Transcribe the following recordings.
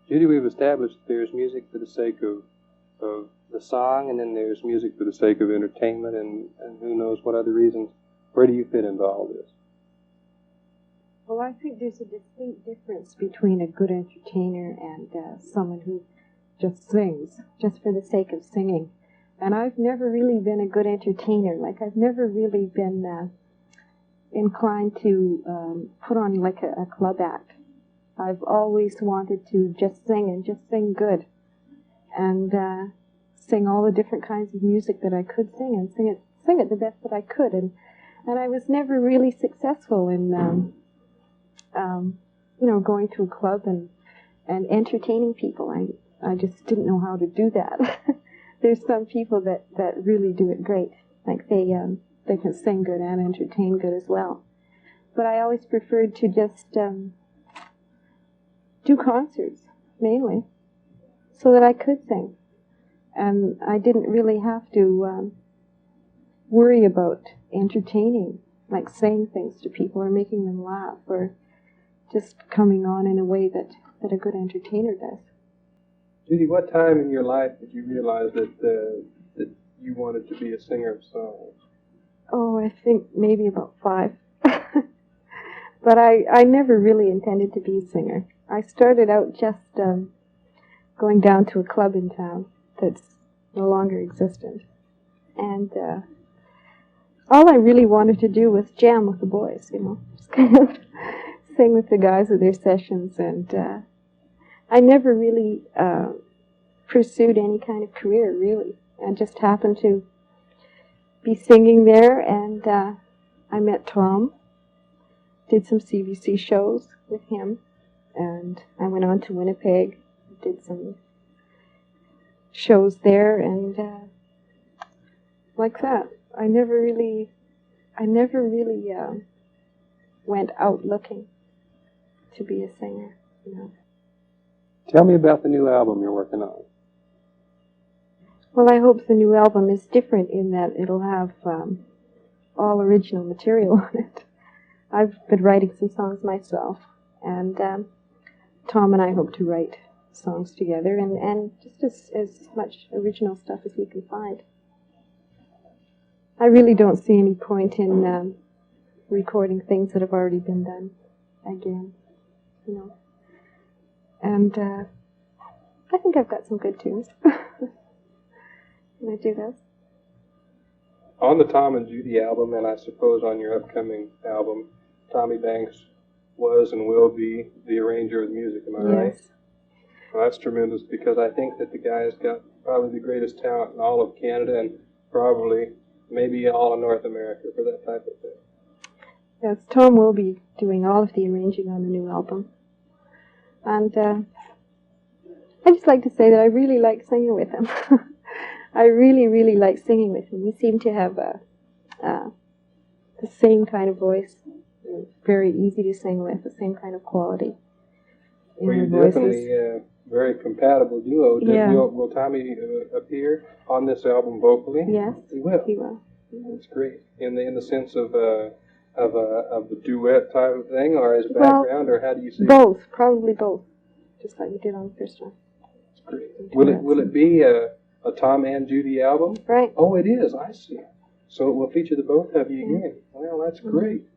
Judi, we've established there's music for the sake of the song, and then there's music for the sake of entertainment, and who knows what other reasons. Where do you fit into all this? Well, I think there's a distinct difference between a good entertainer and someone who just sings, just for the sake of singing. And I've never really been a good entertainer. Like, I've never really been inclined to put on like a club act. I've always wanted to just sing and just sing good. And sing all the different kinds of music that I could sing, and sing it the best that I could. And I was never really successful in going to a club and entertaining people. I just didn't know how to do that. There's some people that really do it great. Like they can sing good and entertain good as well. But I always preferred to just do concerts, mainly, so that I could sing. And I didn't really have to worry about entertaining, like saying things to people or making them laugh or just coming on in a way that a good entertainer does. Judi, what time in your life did you realize that you wanted to be a singer of songs? Oh, I think maybe about 5. But I never really intended to be a singer. I started out just going down to a club in town that's no longer existent. And all I really wanted to do was jam with the boys, just kind of sing with the guys at their sessions. And I never really pursued any kind of career, really. I just happened to be singing there, and I met Tom, did some CBC shows with him, and I went on to Winnipeg, did some shows there, and like that. I never really went out looking to be a singer, Tell me about the new album you're working on. Well, I hope the new album is different in that it'll have all original material on it. I've been writing some songs myself, and Tom and I hope to write songs together, and just as much original stuff as we can find. I really don't see any point in recording things that have already been done again, And I think I've got some good tunes. Can I do this? On the Tom and Judi album, and I suppose on your upcoming album, Tommy Banks was and will be the arranger of the music, am I right? Yes. Well, that's tremendous, because I think that the guy's got probably the greatest talent in all of Canada, and probably maybe all of North America for that type of thing. Yes, Tom will be doing all of the arranging on the new album. And I just like to say that I really like singing with him. I really, really like singing with him. We seem to have the same kind of voice. Very easy to sing with, the same kind of quality in Well, our you're voices. definitely a very compatible duo. Yeah. Will Tommy appear on this album vocally? Yes, He will. he will. That's great. In the sense of a duet type of thing, or his background, or how do you see it? Both, probably both, just like we did on the first one. That's great. Will it be a Tom and Judi album? Right. Oh, it is. I see. So it will feature the both of you again. Well, that's great.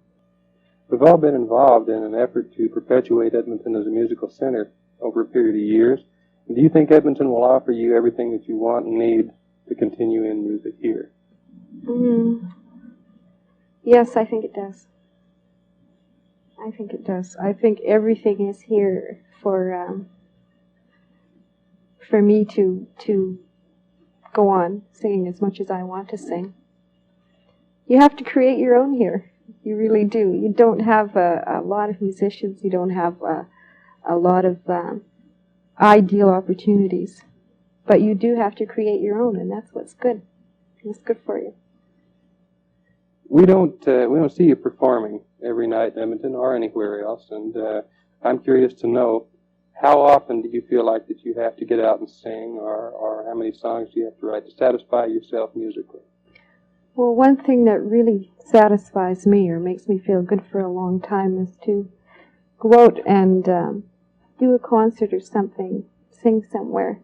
We've all been involved in an effort to perpetuate Edmonton as a musical center over a period of years. Do you think Edmonton will offer you everything that you want and need to continue in music here? Yes, I think it does. I think it does. I think everything is here for me to go on singing as much as I want to sing. You have to create your own here. You really do. You don't have a lot of musicians. You don't have a lot of ideal opportunities. But you do have to create your own, and that's what's good. It's good for you. We don't see you performing every night in Edmonton or anywhere else, and I'm curious to know, how often do you feel like that you have to get out and sing, or how many songs do you have to write to satisfy yourself musically? Well, one thing that really satisfies me or makes me feel good for a long time is to go out and do a concert or something, sing somewhere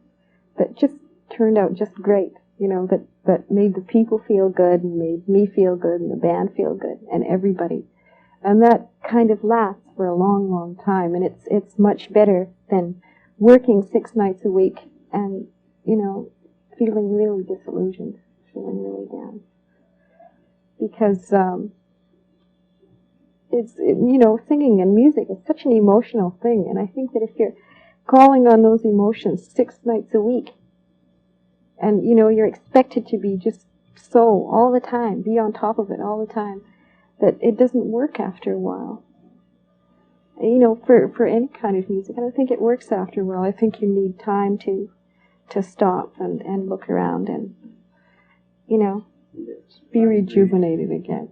that just turned out just great, you know, that made the people feel good and made me feel good and the band feel good and everybody. And that kind of lasts for a long, long time, and it's much better than working 6 nights a week and, you know, feeling really disillusioned, feeling really down. Because you know, singing and music is such an emotional thing, and I think that if you're calling on those emotions 6 nights a week, and, you know, you're expected to be just so all the time, be on top of it all the time, that it doesn't work after a while. You know, for any kind of music, I don't think it works after a while. I think you need time to stop and look around and, you know, be rejuvenated again.